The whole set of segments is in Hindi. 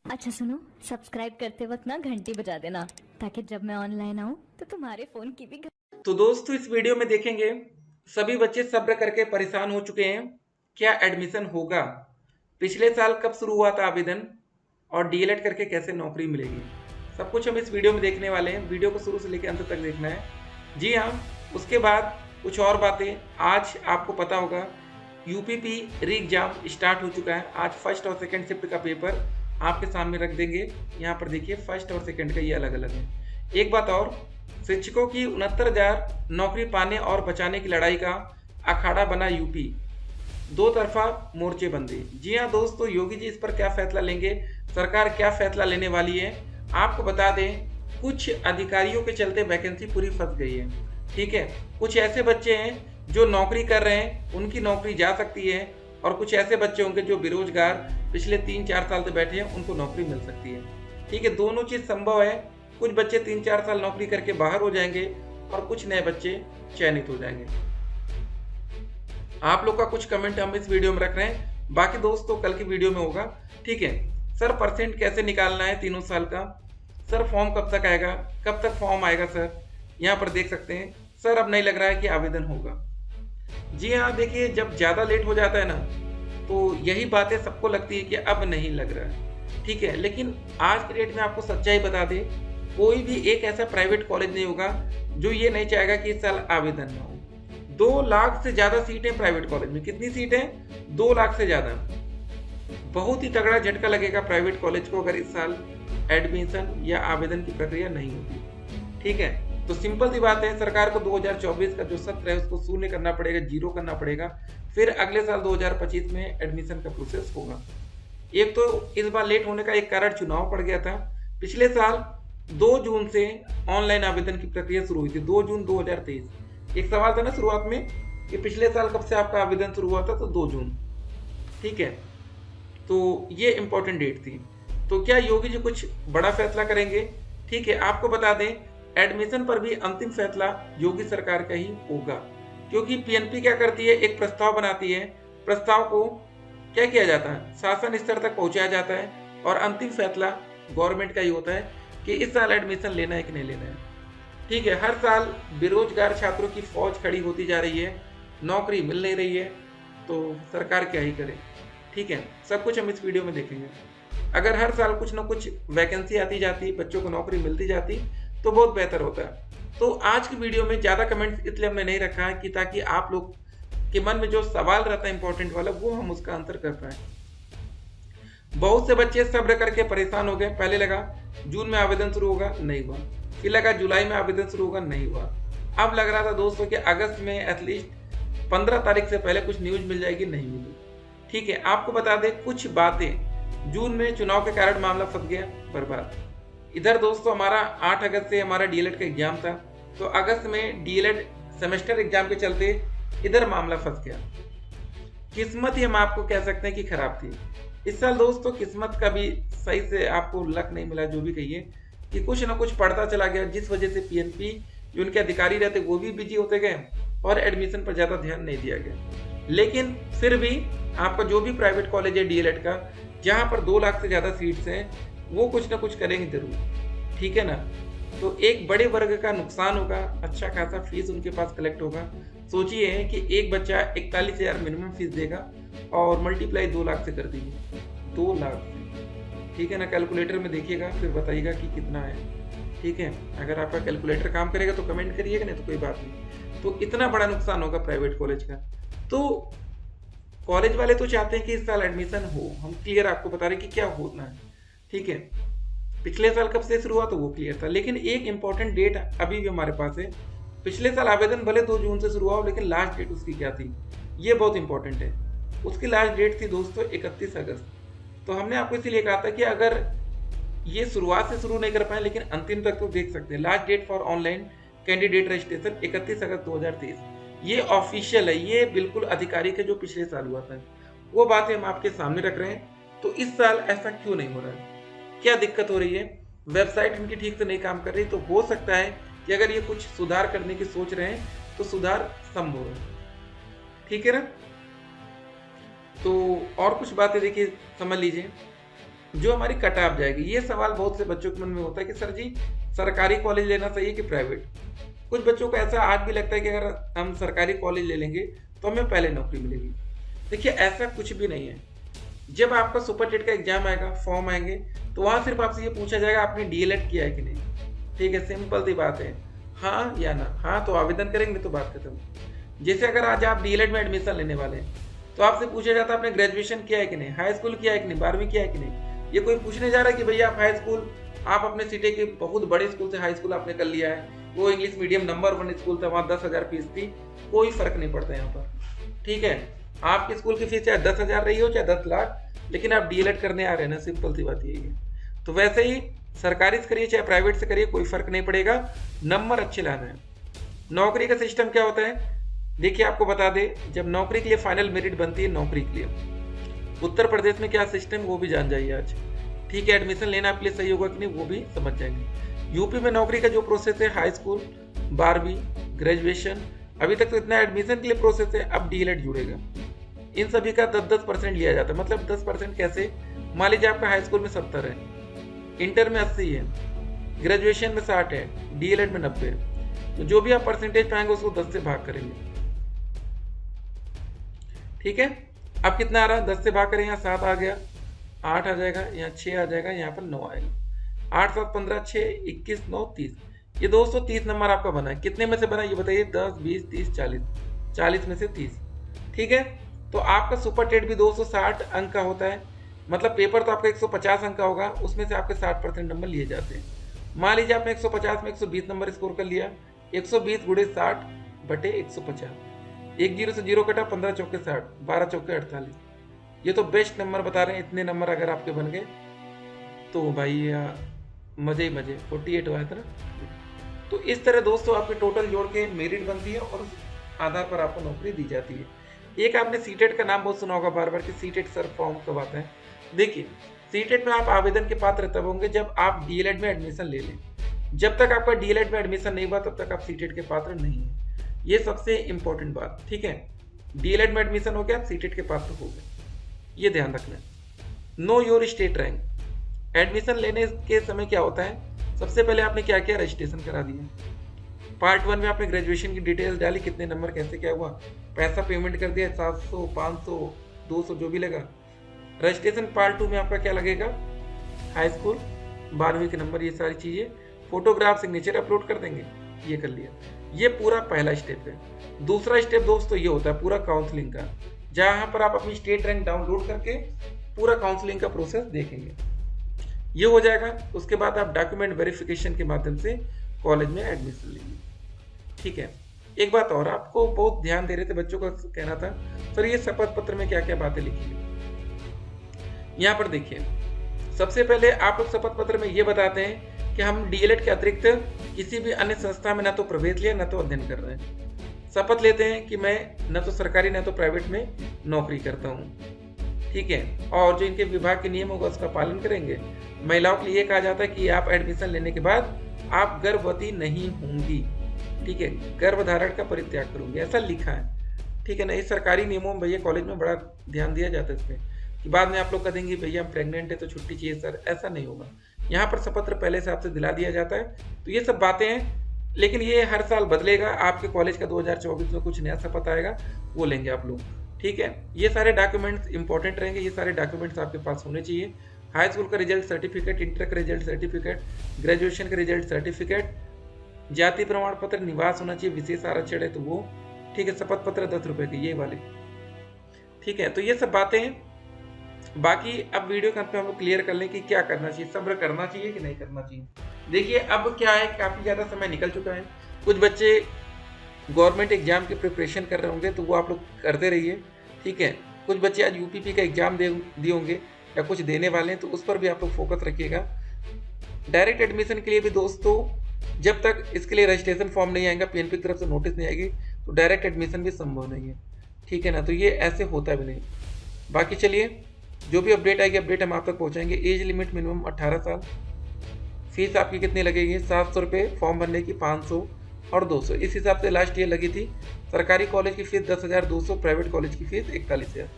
अच्छा सुनो, सब्सक्राइब करते वक्त ना घंटी बजा देना ताकि जब मैं ऑनलाइन आऊँ तो तुम्हारे फोन की भी तो दोस्तों इस वीडियो में देखेंगे सभी बच्चे सब्र करके परेशान हो चुके हैं। क्या एडमिशन होगा? पिछले साल कब शुरू हुआ था आवेदन? और डीएलएड करके कैसे नौकरी मिलेगी? सब कुछ हम इस वीडियो में देखने वाले हैं। वीडियो को शुरू से लेकर अंत तक देखना है। जी हाँ, उसके बाद कुछ और बातें आज आपको पता होगा। यूपीपी री एग्जाम स्टार्ट हो चुका है। आज फर्स्ट और सेकंड शिफ्ट का पेपर आपके सामने रख देंगे। यहाँ पर देखिए फर्स्ट और सेकंड का ये अलग अलग है। एक बात और, शिक्षकों की 69,000 नौकरी पाने और बचाने की लड़ाई का अखाड़ा बना यूपी। दो तरफा मोर्चेबंदी। जी हाँ दोस्तों, योगी जी इस पर क्या फैसला लेंगे, सरकार क्या फैसला लेने वाली है, आपको बता दें। कुछ अधिकारियों के चलते वैकेंसी पूरी फंस गई है। ठीक है, कुछ ऐसे बच्चे हैं जो नौकरी कर रहे हैं, उनकी नौकरी जा सकती है। और कुछ ऐसे बच्चे होंगे जो बेरोजगार पिछले 3-4 साल से बैठे हैं, उनको नौकरी मिल सकती है। ठीक है, दोनों चीज संभव है। कुछ बच्चे 3-4 साल नौकरी करके बाहर हो जाएंगे और कुछ नए बच्चे चयनित हो जाएंगे। आप लोग का कुछ कमेंट हम इस वीडियो में रख रहे हैं, बाकी दोस्तों कल की वीडियो में होगा। ठीक है सर, परसेंट कैसे निकालना है तीनों साल का? सर फॉर्म कब तक आएगा, कब तक फॉर्म आएगा सर? यहाँ पर देख सकते हैं। सर अब नहीं लग रहा है कि आवेदन होगा। जी हाँ, देखिए जब ज़्यादा लेट हो जाता है ना, तो यही बातें सबको लगती है कि अब नहीं लग रहा है। ठीक है, लेकिन आज की डेट में आपको सच्चाई बता दे, कोई भी एक ऐसा प्राइवेट कॉलेज नहीं होगा जो ये नहीं चाहेगा कि इस साल आवेदन ना हो। 2 लाख से ज़्यादा सीटें प्राइवेट कॉलेज में। कितनी सीटें? 2 लाख से ज़्यादा। बहुत ही तगड़ा झटका लगेगा प्राइवेट कॉलेज को अगर इस साल एडमिशन या आवेदन की प्रक्रिया नहीं होती। ठीक है, तो सिंपल सी बात है, सरकार को 2024 का जो सत्र है उसको शून्य करना पड़ेगा, जीरो करना पड़ेगा। फिर अगले साल 2025 में एडमिशन का प्रोसेस होगा। एक तो इस बार लेट होने का एक कारण चुनाव पड़ गया था। पिछले साल 2 जून से ऑनलाइन आवेदन की प्रक्रिया शुरू हुई थी, 2 जून 2023। एक सवाल था ना शुरुआत में कि पिछले साल कब से आपका आवेदन शुरू हुआ था, तो 2 जून। ठीक है, तो ये इंपॉर्टेंट डेट थी। तो क्या योगी जी कुछ बड़ा फैसला करेंगे? ठीक है, आपको बता दें एडमिशन पर भी अंतिम फैसला योगी सरकार का ही होगा। क्योंकि पीएनपी क्या करती है, एक प्रस्ताव बनाती है। प्रस्ताव को क्या किया जाता है, शासन स्तर तक पहुंचाया जाता है और अंतिम फैसला गवर्नमेंट का ही होता है कि इस साल एडमिशन लेना है कि नहीं लेना है। ठीक है, हर साल बेरोजगार छात्रों की फौज खड़ी होती जा रही है, नौकरी मिल नहीं रही है, तो सरकार क्या ही करे। ठीक है, सब कुछ हम इस वीडियो में देखेंगे। अगर हर साल कुछ ना कुछ वैकेंसी आती जाती, बच्चों को नौकरी मिलती जाती, तो बहुत बेहतर होता है। तो आज की वीडियो में ज़्यादा कमेंट्स इसलिए हमने नहीं रखा है कि ताकि आप लोग के मन में जो सवाल रहता है इंपॉर्टेंट वाला, वो हम उसका आंसर कर पाए। बहुत से बच्चे सब्र करके परेशान हो गए। पहले लगा जून में आवेदन शुरू होगा, नहीं हुआ। फिर लगा जुलाई में आवेदन शुरू होगा, नहीं हुआ। अब लग रहा था दोस्तों कि अगस्त में एटलीस्ट 15 तारीख से पहले कुछ न्यूज मिल जाएगी, नहीं मिली। ठीक है, आपको बता दें कुछ बातें। जून में चुनाव के कारण मामला फंस गया, बर्बाद। इधर दोस्तों हमारा 8 अगस्त से हमारा डीएलएड का एग्जाम था, तो अगस्त में डीएलएड सेमेस्टर एग्जाम के चलते इधर मामला फंस गया। किस्मत ही हम आपको कह सकते हैं कि खराब थी। इस साल दोस्तों किस्मत का भी सही से आपको लक नहीं मिला, जो भी कहिए, कि कुछ ना कुछ पड़ता चला गया, जिस वजह से पीएनपी जो उनके अधिकारी रहते वो भी बिजी होते गए और एडमिशन पर ज़्यादा ध्यान नहीं दिया गया। लेकिन फिर भी आपका जो भी प्राइवेट कॉलेज है डीएलएड का, जहाँ पर 2 लाख से ज़्यादा सीट्स हैं, वो कुछ ना कुछ करेंगे जरूर। ठीक है ना, तो एक बड़े वर्ग का नुकसान होगा, अच्छा खासा फीस उनके पास कलेक्ट होगा। सोचिए कि एक बच्चा 41,000 मिनिमम फीस देगा और मल्टीप्लाई 2 लाख से कर दीजिए, 2 लाख। ठीक है ना, कैलकुलेटर में देखिएगा फिर बताइएगा कि कितना है। ठीक है, अगर आपका कैलकुलेटर काम करेगा तो कमेंट करिएगा, नहीं तो कोई बात नहीं। तो इतना बड़ा नुकसान होगा प्राइवेट कॉलेज का। तो कॉलेज वाले तो चाहते हैं कि इस साल एडमिशन हो, हम क्लियर आपको बता रहे हैं कि क्या होना है। ठीक है, पिछले साल कब से शुरू हुआ तो वो क्लियर था, लेकिन एक इंपॉर्टेंट डेट अभी भी हमारे पास है। पिछले साल आवेदन भले 2 जून से शुरू हुआ, लेकिन लास्ट डेट उसकी क्या थी, ये बहुत इंपॉर्टेंट है। उसकी लास्ट डेट थी दोस्तों 31 अगस्त। तो हमने आपको इसीलिए कहा था कि अगर ये शुरुआत से शुरू नहीं कर पाए, लेकिन अंतिम तक तो देख सकते हैं। Last date for online candidate registration 31 अगस्त 2023। ये ऑफिशियल है, ये बिल्कुल आधिकारिक है, जो पिछले साल हुआ था। वो बातें हम आपके सामने रख रहे हैं। तो इस साल ऐसा क्यों नहीं हो रहा है, क्या दिक्कत हो रही है? वेबसाइट इनकी ठीक से नहीं काम कर रही, तो हो सकता है कि अगर ये कुछ सुधार करने की सोच रहे हैं तो सुधार संभव है। ठीक है ना, तो और कुछ बातें देखिए समझ लीजिए। जो हमारी कट ऑफ जाएगी। ये सवाल बहुत से बच्चों के मन में होता है कि सर जी सरकारी कॉलेज लेना चाहिए कि प्राइवेट। कुछ बच्चों को ऐसा आज भी लगता है कि अगर हम सरकारी कॉलेज ले लेंगे तो हमें पहले नौकरी मिलेगी। देखिए ऐसा कुछ भी नहीं है। जब आपका सुपर टेट का एग्जाम आएगा, फॉर्म आएंगे, तो वहां सिर्फ आपसे ये पूछा जाएगा आपने डीएलएड किया है कि नहीं। ठीक है, सिंपल सी बात है, हाँ या ना। हाँ तो आवेदन करेंगे तो बात खत्म। जैसे अगर आज आप डीएलएड में एडमिशन लेने वाले हैं तो आपसे पूछा जाता है आपने ग्रेजुएशन किया है कि नहीं, हाई स्कूल किया है कि नहीं, 12वीं किया है कि नहीं। ये कोई पूछने जा रहा है कि भैया आप हाई स्कूल, आप अपने सिटी के बहुत बड़े स्कूल से हाई स्कूल आपने कर लिया है, वो इंग्लिश मीडियम नंबर 1 स्कूल था, वहाँ 10,000 फीस थी, कोई फर्क नहीं पड़ता यहाँ पर। ठीक है, आपके स्कूल की फीस चाहे 10,000 रही हो चाहे 10 लाख, लेकिन आप डीएलएड करने आ रहे हैं ना, सिंपल सी बात यही है। तो वैसे ही सरकारी से करिए चाहे प्राइवेट से करिए, कोई फर्क नहीं पड़ेगा, नंबर अच्छे लाना है। नौकरी का सिस्टम क्या होता है, देखिए आपको बता दे, जब नौकरी के लिए फाइनल मेरिट बनती है नौकरी के लिए, उत्तर प्रदेश में क्या सिस्टम वो भी जान जाइए आज। ठीक है, एडमिशन लेना आपके लिए सही होगा कि नहीं वो भी समझ जाएंगे। यूपी में नौकरी का जो प्रोसेस है, हाई स्कूल, 12वीं, ग्रेजुएशन, अभी तक तो इतना एडमिशन के लिए प्रोसेस है, अब डीएलएड जुड़ेगा। इन सभी का 10-10% लिया जाता है। मतलब 10% कैसे, मान लीजिए आपका हाई स्कूल में 70 है, इंटर में 80 है, ग्रेजुएशन में 60 है, डीएलएड में 90 है, तो जो भी आप परसेंटेज पाएंगे उसको 10 से भाग करेंगे। ठीक है, अब कितना आ रहा है, 10 से भाग करें, यहाँ 7 आ गया, 8 आ जाएगा, यहाँ 6 आ जाएगा, यहाँ पर 9 आएगा। 8 7 15 6 21 9 30, ये 230 नंबर आपका बना है। कितने में से बना ये बताइए, 10 20 30 40, 40 में से 30। ठीक है, तो आपका सुपर टेट भी 260 अंक का होता है। मतलब पेपर तो आपका 150 अंक का होगा, उसमें से आपके 60% नंबर लिए जाते हैं। मान लीजिए आपने 150 में 120 नंबर स्कोर कर लिया, 120 गुणे 60 बटे 150, 1 0 से 0 कटा, 15 चौके 60, 12 चौके 48। ये तो बेस्ट नंबर बता रहे हैं। इतने नंबर अगर आपके बन गए तो भाई मजे ही मजे, 48 हुआ था ना। तो इस तरह दोस्तों आपके टोटल जोड़ के मेरिट बनती है और उस आधार पर आपको नौकरी दी जाती है। एक आपने सीटेट का नाम बहुत सुना होगा बार बार कि सीटेट सर फॉर्म कब आता है। देखिए सीटेट में आप आवेदन के पात्र तब होंगे जब आप डीएलएड में एडमिशन ले लें। जब तक आपका डीएलएड में एडमिशन नहीं हुआ तब तक आप सीटेट के पात्र नहीं है। ये सबसे इंपॉर्टेंट बात। ठीक है, डीएलएड में एडमिशन हो गया, आप सीटेट के पात्र हो गए, ये ध्यान रखना है। Know your state rank, admission लेने के समय क्या होता है, सबसे पहले आपने क्या किया, रजिस्ट्रेशन करा दिया। पार्ट 1 में आपने ग्रेजुएशन की डिटेल्स डाली, कितने नंबर कैसे क्या हुआ, पैसा पेमेंट कर दिया, 700 500 200 जो भी लगा। रजिस्ट्रेशन पार्ट 2 में आपका क्या लगेगा, हाई स्कूल 12वीं के नंबर, ये सारी चीज़ें, फोटोग्राफ, सिग्नेचर अपलोड कर देंगे, ये कर लिया। ये पूरा पहला स्टेप है। दूसरा स्टेप दोस्तों ये होता है पूरा काउंसलिंग का, जहाँ पर आप अपनी स्टेट रैंक डाउनलोड करके पूरा काउंसलिंग का प्रोसेस देखेंगे। ये हो जाएगा, उसके बाद आप डॉक्यूमेंट वेरिफिकेशन के माध्यम से कॉलेज में एडमिशन लेंगे। ठीक है, एक बात और, आपको बहुत ध्यान दे रहे थे बच्चों का कहना था सर ये शपथ पत्र में क्या क्या बातें लिखी है। यहाँ पर देखिए, सबसे पहले आप लोग शपथ पत्र में ये बताते हैं कि हम डीएलएड के अतिरिक्त किसी भी अन्य संस्था में न तो प्रवेश लिया न तो अध्ययन कर रहे हैं। शपथ लेते हैं कि मैं न तो सरकारी न तो प्राइवेट में नौकरी करता हूँ। ठीक है, और जो इनके विभाग के नियम होगा उसका पालन करेंगे। महिलाओं के लिए कहा जाता है कि आप एडमिशन लेने के बाद आप गर्भवती नहीं होंगी। ठीक है, गर्भधारण का परित्याग करूंगी, ऐसा लिखा है। ठीक है ना, इस सरकारी नियमों में भैया कॉलेज में बड़ा ध्यान दिया जाता है इस पर कि बाद में आप लोग कह देंगे भैया हम प्रेग्नेंट है तो छुट्टी चाहिए सर, ऐसा नहीं होगा। यहाँ पर शपथ पहले से आपसे दिला दिया जाता है। तो ये सब बातें हैं, लेकिन ये हर साल बदलेगा। आपके कॉलेज का 2024 में कुछ नया शपथ आएगा, वो लेंगे आप लोग। ठीक है, ये सारे डॉक्यूमेंट्स इंपॉर्टेंट रहेंगे, ये सारे डॉक्यूमेंट्स आपके पास होने चाहिए। हाई स्कूल का रिजल्ट सर्टिफिकेट, इंटर का रिजल्ट सर्टिफिकेट, ग्रेजुएशन का रिजल्ट सर्टिफिकेट, जाति प्रमाण पत्र, निवास होना चाहिए, विशेष आरक्षण है तो वो। ठीक है, शपथ पत्र 10 रुपए के, ये वाले। ठीक है, तो ये सब बातें हैं। बाकी अब वीडियो के अंत में हम लोग क्लियर कर लें कि क्या करना चाहिए, सब्र करना चाहिए कि नहीं करना चाहिए। देखिए अब क्या है, काफ़ी ज़्यादा समय निकल चुका है। कुछ बच्चे गवर्नमेंट एग्जाम की प्रिपरेशन कर रहे होंगे तो वो आप लोग करते रहिए। ठीक है, कुछ बच्चे आज यूपीपी का एग्जाम दिए होंगे या कुछ देने वाले हैं, तो उस पर भी आप लोग फोकस रखिएगा। डायरेक्ट एडमिशन के लिए भी दोस्तों, जब तक इसके लिए रजिस्ट्रेशन फॉर्म नहीं आएगा, पीएनपी की तरफ से नोटिस नहीं आएगी, तो डायरेक्ट एडमिशन भी संभव नहीं है। ठीक है ना, तो ये ऐसे होता भी नहीं। बाकी चलिए, जो भी अपडेट आएगी अपडेट हम आप तक पहुँचाएंगे। एज लिमिट मिनिमम 18 साल। फीस आपकी कितनी लगेगी, 700 रुपये फॉर्म भरने की, 500 और 200, इस हिसाब से लास्ट ईयर लगी थी। सरकारी कॉलेज की फीस 10,200, प्राइवेट कॉलेज की फीस 41,000।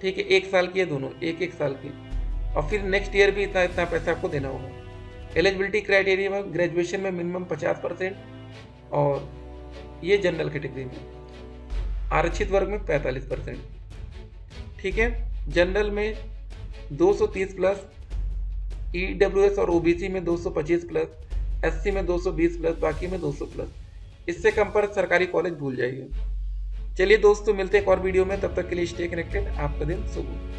ठीक है, 1 साल की है दोनों, एक साल की। और फिर नेक्स्ट ईयर भी इतना इतना पैसा आपको देना होगा। एलिजिबिलिटी क्राइटेरिया में ग्रेजुएशन में मिनिमम 50% और ये जनरल कैटेगरी में, आरक्षित वर्ग में 45%। ठीक है, जनरल में 230 प्लस, ईडब्ल्यूएस और ओबीसी में 225 प्लस, एससी में 220 प्लस, बाकी में 200 प्लस। इससे कम पर सरकारी कॉलेज भूल जाइए। चलिए दोस्तों, मिलते हैं एक और वीडियो में, तब तक के लिए स्टे कनेक्टेड। आपका दिन शुभ हो।